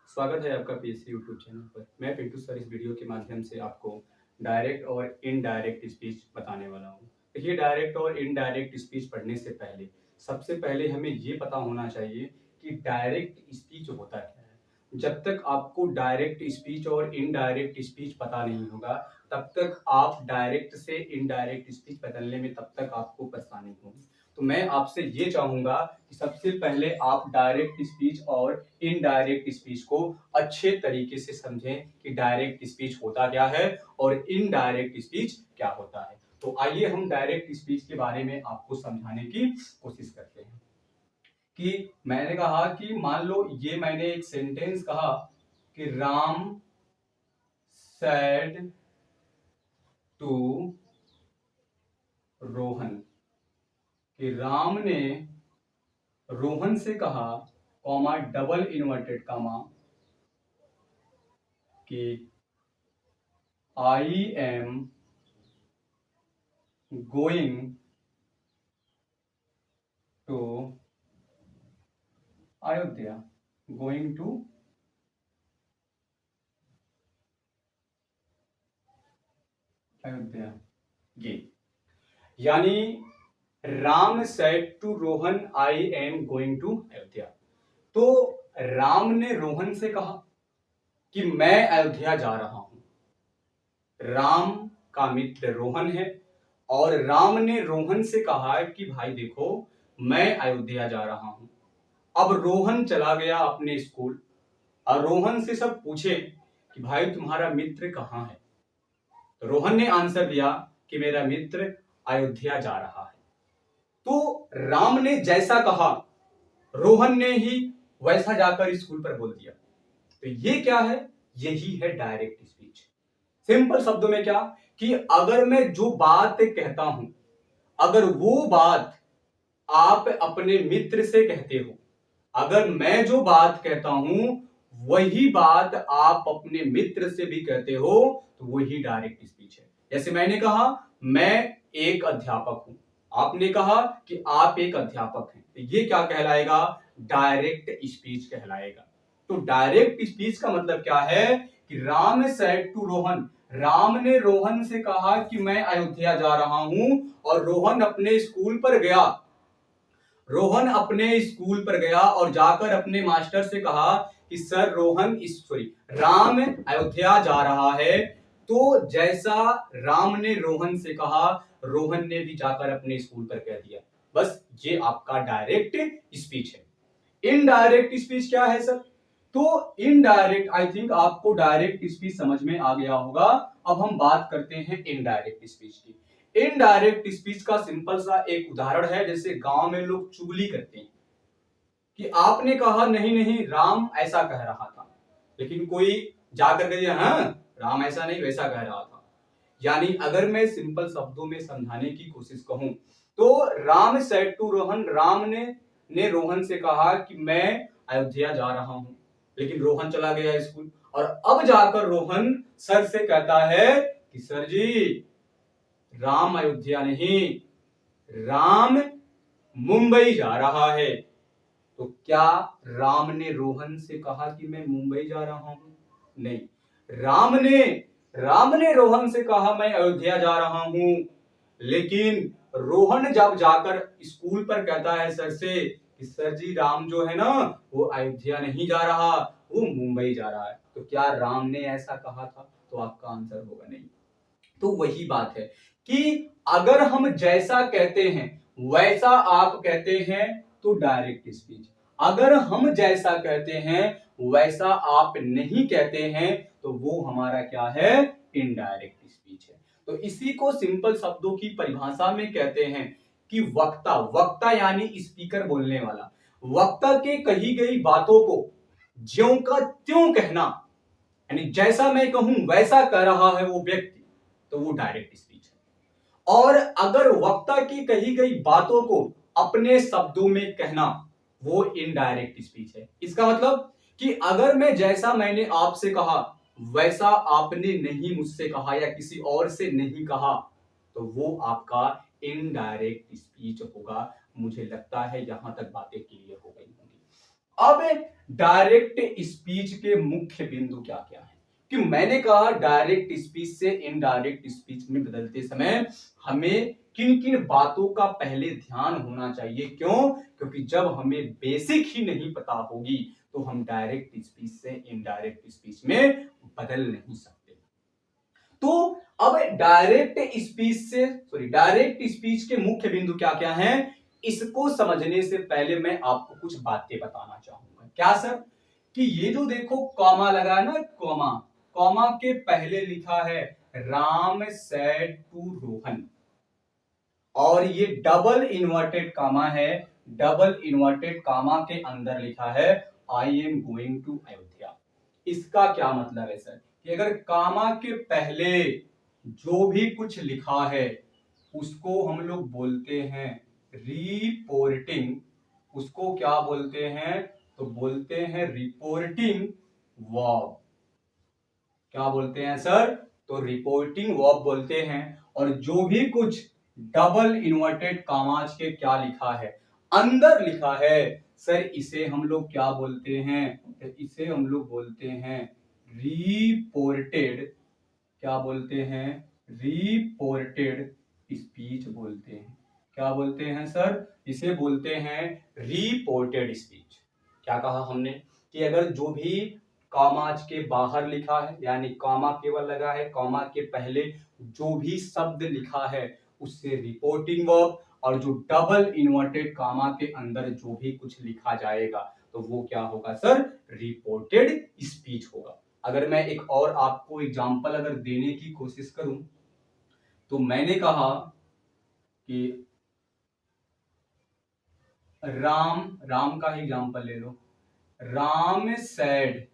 स्वागत है आपका पीएससी यूट्यूब चैनल पर। मैं पिंटू सर इस वीडियो के माध्यम से आपको डायरेक्ट और इनडायरेक्ट स्पीच बताने वाला हूँ। देखिए, डायरेक्ट और इनडायरेक्ट स्पीच पढ़ने से पहले सबसे पहले हमें ये पता होना चाहिए कि डायरेक्ट स्पीच होता क्या है। जब तक आपको डायरेक्ट स्पीच और इनडायरेक्ट स्पीच पता नहीं होगा, तब तक आप डायरेक्ट से इनडायरेक्ट स्पीच बदलने में तब तक आपको परेशानी होगी। तो मैं आपसे ये चाहूंगा कि सबसे पहले आप डायरेक्ट स्पीच और इनडायरेक्ट स्पीच को अच्छे तरीके से समझें कि डायरेक्ट स्पीच होता क्या है और इनडायरेक्ट स्पीच क्या होता है। तो आइए हम डायरेक्ट स्पीच के बारे में आपको समझाने की कोशिश करते हैं। कि मैंने कहा कि मान लो ये मैंने एक सेंटेंस कहा कि राम सेड टू रोहन, कि राम ने रोहन से कहा, कॉमा डबल इन्वर्टेड कॉमा, कि I am going to Ayodhya, going to Ayodhya. ये यानी Ram said to Rohan I am going to Ayodhya. तो राम ने रोहन से कहा कि मैं अयोध्या जा रहा हूं। राम का मित्र रोहन है और राम ने रोहन से कहा कि भाई देखो, मैं अयोध्या जा रहा हूं। अब रोहन चला गया अपने स्कूल और रोहन से सब पूछे कि भाई तुम्हारा मित्र कहाँ है। तो रोहन ने आंसर दिया कि मेरा मित्र अयोध्या जा रहा है। तो राम ने जैसा कहा, रोहन ने ही वैसा जाकर स्कूल पर बोल दिया। तो ये क्या है? यही है डायरेक्ट स्पीच। सिंपल शब्दों में क्या, कि अगर मैं जो बात कहता हूं, अगर वो बात आप अपने मित्र से कहते हो, अगर मैं जो बात कहता हूं वही बात आप अपने मित्र से भी कहते हो, तो वही डायरेक्ट स्पीच है। जैसे मैंने कहा मैं एक अध्यापक हूं, आपने कहा कि आप एक अध्यापक हैं, तो ये क्या कहलाएगा? डायरेक्ट स्पीच कहलाएगा। तो डायरेक्ट स्पीच का मतलब क्या है कि राम सेड टू रोहन, राम ने रोहन से कहा कि मैं अयोध्या जा रहा हूं और रोहन अपने स्कूल पर गया। रोहन अपने स्कूल पर गया और जाकर अपने मास्टर से कहा कि सर राम अयोध्या जा रहा है। तो जैसा राम ने रोहन से कहा, रोहन ने भी जाकर अपने स्कूल पर कह दिया। बस ये आपका डायरेक्ट स्पीच है। इनडायरेक्ट स्पीच क्या है सर? तो इनडायरेक्ट, आई थिंक आपको डायरेक्ट स्पीच समझ में आ गया होगा। अब हम बात करते हैं इनडायरेक्ट स्पीच की। इनडायरेक्ट स्पीच का सिंपल सा एक उदाहरण है, जैसे गांव में लोग चुगली करते हैं कि आपने कहा नहीं नहीं राम ऐसा कह रहा था, लेकिन कोई जाकर कह दिया हाँ राम ऐसा नहीं वैसा कह रहा था। यानी अगर मैं सिंपल शब्दों में समझाने की कोशिश कहूं, तो राम सेड टू रोहन, राम ने रोहन से कहा कि मैं अयोध्या जा रहा हूं, लेकिन रोहन चला गया स्कूल और अब जाकर रोहन सर से कहता है कि सर जी, राम अयोध्या नहीं, राम मुंबई जा रहा है। तो क्या राम ने रोहन से कहा कि मैं मुंबई जा रहा हूं? नहीं, राम ने रोहन से कहा मैं अयोध्या जा रहा हूं, लेकिन रोहन जब जाकर स्कूल पर कहता है सर से कि सर जी, राम जो है ना वो अयोध्या नहीं जा रहा, वो मुंबई जा रहा है। तो क्या राम ने ऐसा कहा था? तो आपका आंसर होगा नहीं। तो वही बात है कि अगर हम जैसा कहते हैं वैसा आप कहते हैं तो डायरेक्ट स्पीच, अगर हम जैसा कहते हैं वैसा आप नहीं कहते हैं तो वो हमारा क्या है? इनडायरेक्ट स्पीच है। तो इसी को सिंपल शब्दों की परिभाषा में कहते हैं कि वक्ता, वक्ता यानी स्पीकर, बोलने वाला, वक्ता के कही गई बातों को ज्यों का त्यों कहना, यानी जैसा मैं कहूं वैसा कह रहा है वो व्यक्ति, तो वो डायरेक्ट स्पीच है। और अगर वक्ता की कही गई बातों को अपने शब्दों में कहना, वो इनडायरेक्ट स्पीच है। इसका मतलब कि अगर मैं जैसा मैंने आपसे कहा वैसा आपने नहीं मुझसे कहा या किसी और से नहीं कहा, तो वो आपका इनडायरेक्ट स्पीच होगा। मुझे लगता है यहां तक बातें क्लियर हो गई होंगी। अब डायरेक्ट स्पीच के मुख्य बिंदु क्या क्या है, कि मैंने कहा डायरेक्ट स्पीच से इनडायरेक्ट स्पीच में बदलते समय हमें किन किन बातों का पहले ध्यान होना चाहिए। क्यों? क्योंकि जब हमें बेसिक ही नहीं पता होगी तो हम डायरेक्ट स्पीच से इनडायरेक्ट स्पीच में बदल नहीं सकते। तो अब डायरेक्ट स्पीच के मुख्य बिंदु क्या क्या हैं, इसको समझने से पहले मैं आपको कुछ बातें बताना चाहूंगा। क्या सर? कि ये जो देखो कॉमा लगा है ना, कॉमा, कॉमा के पहले लिखा है राम सेड टू रोहन, और ये डबल इन्वर्टेड कामा है, डबल इन्वर्टेड कामा के अंदर लिखा है I am going to Ayodhya. इसका क्या मतलब है सर, कि अगर कामा के पहले जो भी कुछ लिखा है उसको हम लोग बोलते हैं रिपोर्टिंग, उसको क्या बोलते हैं, तो बोलते हैं रिपोर्टिंग वर्ब। क्या बोलते हैं सर? तो रिपोर्टिंग वर्ब बोलते हैं। और जो भी कुछ डबल इन्वर्टेड कामाज के क्या लिखा है, अंदर लिखा है, सर इसे हम लोग क्या बोलते हैं, इसे हम लोग बोलते हैं रिपोर्टेड, क्या बोलते हैं, रिपोर्टेड स्पीच बोलते हैं। क्या बोलते हैं सर? इसे बोलते हैं रिपोर्टेड स्पीच। क्या कहा हमने, कि अगर जो भी कॉमाज के बाहर लिखा है, यानी कॉमा केवल लगा है, कॉमा के पहले जो भी शब्द लिखा है उससे रिपोर्टिंग वर्ब, और जो डबल इन्वर्टेड कॉमा के अंदर जो भी कुछ लिखा जाएगा तो वो क्या होगा सर? रिपोर्टेड स्पीच होगा। अगर मैं एक और आपको एग्जांपल अगर देने की कोशिश करूं, तो मैंने कहा कि राम, राम का ही एग्जांपल ले लो, Ram said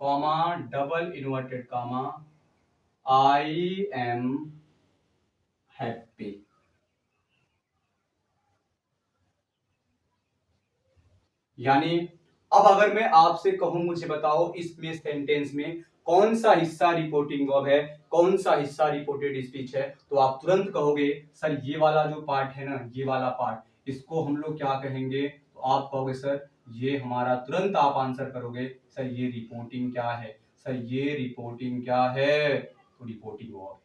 comma double inverted comma I am happy. यानी अब अगर मैं आपसे कहूं मुझे बताओ इसमें सेंटेंस में कौन सा हिस्सा रिपोर्टिंग वर्ब है, कौन सा हिस्सा रिपोर्टेड स्पीच है, तो आप तुरंत कहोगे सर ये वाला जो पार्ट है ना, ये वाला पार्ट, इसको हम लोग क्या कहेंगे, तो आप कहोगे सर ये हमारा, तुरंत आप आंसर करोगे सर ये रिपोर्टिंग क्या है, सर ये रिपोर्टिंग क्या है, तो रिपोर्टिंग वर्ब है।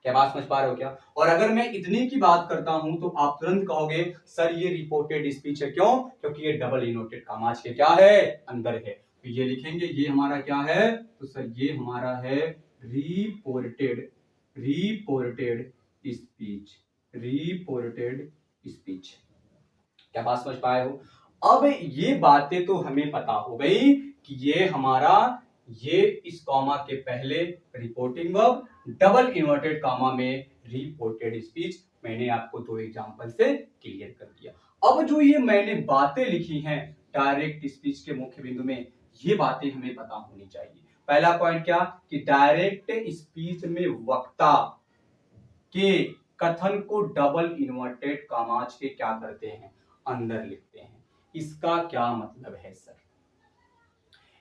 क्या बात समझ पा रहे हो क्या? और अगर मैं इतनी की बात करता हूं तो आप तुरंत कहोगे सर ये रिपोर्टेड स्पीच है। क्यों? क्योंकि ये डबल इनोटेड कामाज के क्या है, अंदर है। तो ये लिखेंगे ये हमारा क्या है, तो सर ये हमारा है reported, reported speech, reported speech. क्या बात समझ पाए हो? अब ये बातें तो हमें पता हो गई कि ये हमारा, ये इस कॉमा के पहले reporting verb, double inverted comma में रिपोर्टेड स्पीच। मैंने आपको दो एग्जांपल से क्लियर कर दिया। अब जो ये मैंने बातें लिखी हैं डायरेक्ट स्पीच के मुख्य बिंदु में, ये बातें हमें पता होनी चाहिए। पहला पॉइंट क्या, कि डायरेक्ट स्पीच में वक्ता के कथन को डबल इन्वर्टेड कामाज के क्या करते हैं, अंदर लिखते हैं। इसका क्या मतलब है सर?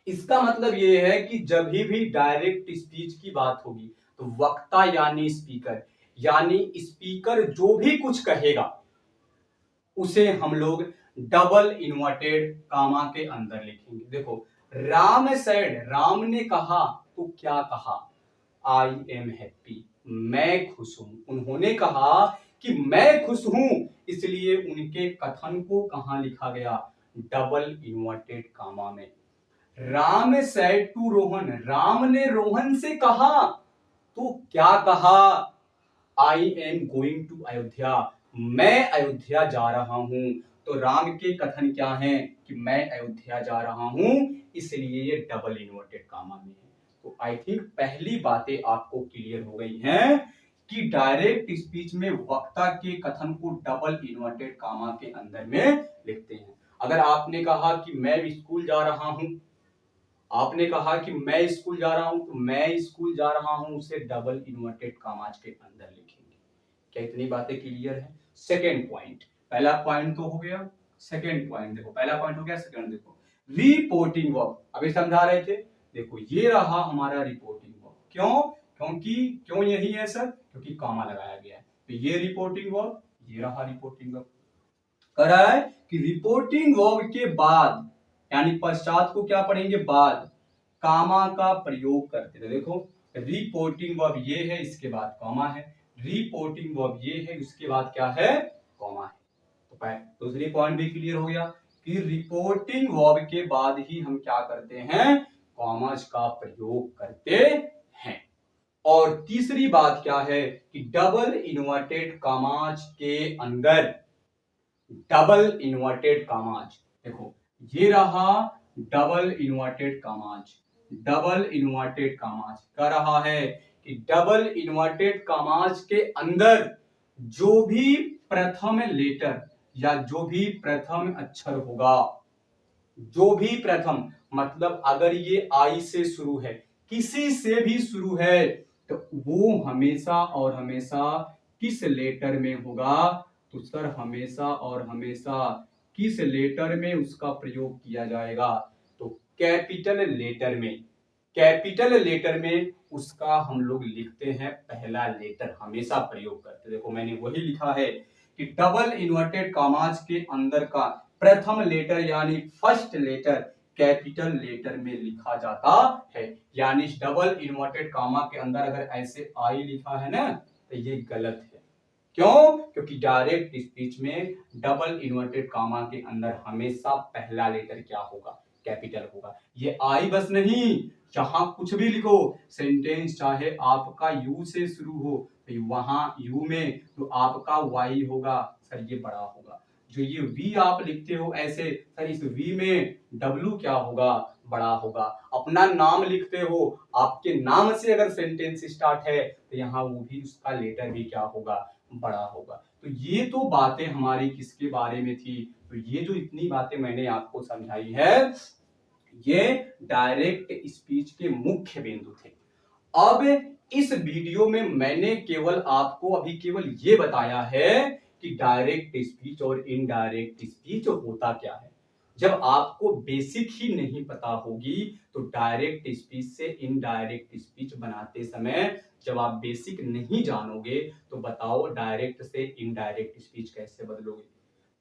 इसका मतलब यह है कि जब भी डायरेक्ट स्पीच की बात होगी तो वक्ता यानी स्पीकर, यानी स्पीकर जो भी कुछ कहेगा उसे हम लोग डबल इन्वर्टेड कामा के अंदर लिखेंगे। देखो राम सेड, राम ने कहा, तो क्या कहा, आई एम हैप्पी, मैं खुश हूं। उन्होंने कहा कि मैं खुश हूं, इसलिए उनके कथन को कहां लिखा गया, डबल इन्वर्टेड कामा में। राम सेड टू रोहन, राम ने रोहन से कहा, तो क्या कहा, I am going to Ayodhya, मैं अयोध्या जा रहा हूं। तो राम के कथन क्या है, कि मैं अयोध्या जा रहा हूं, इसलिए ये डबल इन्वर्टेड कामा में है। तो आई थिंक पहली बातें आपको क्लियर हो गई हैं कि डायरेक्ट स्पीच में वक्ता के कथन को डबल इन्वर्टेड कामा के अंदर में लिखते हैं। अगर आपने कहा कि मैं स्कूल जा रहा हूं, आपने कहा कि मैं स्कूल जा रहा हूं, तो मैं स्कूल जा रहा हूं उसे डबल इन्वर्टेड कामाज के अंदर लिखेंगे। क्या इतनी बातें क्लियर है? सेकेंड पॉइंट, पहला पॉइंट तो हो गया, सेकेंड पॉइंट देखो, पहला पॉइंट हो गया, सेकेंड देखो रिपोर्टिंग वर्ब, अभी समझा रहे थे। देखो ये रहा हमारा रिपोर्टिंग वर्ब। क्यों? क्योंकि क्यों यही है सर, क्योंकि कॉमा लगाया गया है। तो ये रिपोर्टिंग वर्ब, ये रहा रिपोर्टिंग वर्ब। कह रहा है कि रिपोर्टिंग वर्ब के बाद यानी पश्चात को क्या पढ़ेंगे, बाद, कामा का प्रयोग करते थे। देखो रिपोर्टिंग वर्ब ये है, इसके बाद कॉमा है, रिपोर्टिंग वर्ब ये है, इसके बाद क्या है, कॉमा है। तो दूसरी पॉइंट भी क्लियर हो गया कि रिपोर्टिंग वर्ब के बाद ही हम क्या करते हैं, कॉमास का प्रयोग करते हैं। और तीसरी बात क्या है कि डबल इन्वर्टेड कॉमास के अंदर, डबल इन्वर्टेड कॉमास, देखो ये रहा double inverted commas, double inverted commas कह रहा है कि डबल इन्वर्टेड कॉमास के अंदर जो भी प्रथम लेटर या जो भी प्रथम अक्षर होगा, जो भी प्रथम मतलब अगर ये आई से शुरू है, किसी से भी शुरू है, तो वो हमेशा और हमेशा किस लेटर में होगा, तो सर हमेशा और हमेशा किस लेटर में उसका प्रयोग किया जाएगा, तो कैपिटल लेटर में, कैपिटल लेटर में उसका हम लोग लिखते हैं पहला लेटर, हमेशा प्रयोग करते। देखो मैंने वही लिखा है कि डबल इन्वर्टेड कॉमास के अंदर का प्रथम लेटर यानी फर्स्ट लेटर कैपिटल लेटर में लिखा जाता है। यानी डबल इन्वर्टेड कॉमा के अंदर अगर ऐसे आई लिखा है ना, तो ये गलत है। क्यों? क्योंकि डायरेक्ट स्पीच में डबल इन्वर्टेड कॉमा के अंदर हमेशा पहला लेटर क्या होगा, कैपिटल होगा। ये आई बस नहीं, जहां कुछ भी लिखो, सेंटेंस चाहे आपका यू से शुरू हो, तो वहां यू में तो आपका वाई होगा, सर ये बड़ा होगा। जो ये वी आप लिखते हो ऐसे, सर इस वी में डब्ल्यू क्या होगा, बड़ा होगा। अपना नाम लिखते हो, आपके नाम से अगर सेंटेंस स्टार्ट है, तो यहाँ वो भी उसका लेटर भी क्या होगा, बड़ा होगा। तो ये तो बातें हमारी किसके बारे में थी, तो ये जो इतनी बातें मैंने आपको समझाई है, ये डायरेक्ट स्पीच के मुख्य बिंदु थे। अब इस वीडियो में मैंने केवल आपको अभी केवल ये बताया है कि डायरेक्ट स्पीच और इनडायरेक्ट स्पीच होता क्या है। जब आपको बेसिक ही नहीं पता होगी, तो डायरेक्ट स्पीच से इनडायरेक्ट स्पीच बनाते समय जब आप बेसिक नहीं जानोगे, तो बताओ डायरेक्ट से इनडायरेक्ट स्पीच कैसे बदलोगे।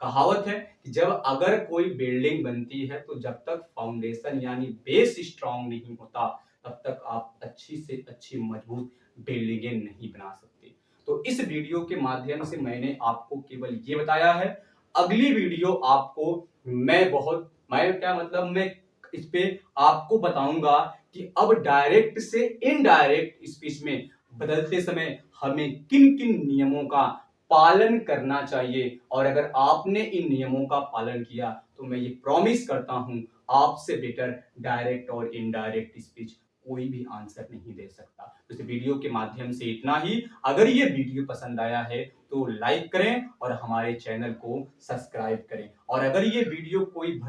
कहावत है कि जब अगर कोई बिल्डिंग बनती है, तो जब तक फाउंडेशन यानी बेस स्ट्रांग नहीं होता, तब तक आप अच्छी से अच्छी मजबूत बिल्डिंगें नहीं बना सकते। तो इस वीडियो के माध्यम से मैंने आपको केवल ये बताया है। अगली वीडियो आपको मैं क्या मतलब मैं इस पे आपको बताऊंगा कि अब डायरेक्ट से इनडायरेक्ट स्पीच में बदलते समय हमें किन किन नियमों का पालन करना चाहिए, और अगर आपने इन नियमों का पालन किया, तो मैं ये प्रॉमिस करता हूं आपसे बेटर डायरेक्ट और इनडायरेक्ट स्पीच कोई भी आंसर नहीं दे सकता। तो इस वीडियो के माध्यम से इतना ही। अगर ये वीडियो पसंद आया है तो लाइक करें और हमारे चैनल को सब्सक्राइब करें। और अगर ये वीडियो कोई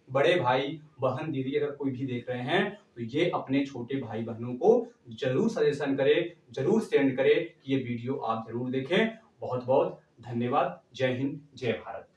बड़े भाई बहन दीदी अगर कोई भी देख रहे हैं, तो ये अपने छोटे भाई बहनों को जरूर सजेशन करें, जरूर सेंड करें कि ये वीडियो आप जरूर देखें। बहुत बहुत धन्यवाद। जय हिंद, जय भारत।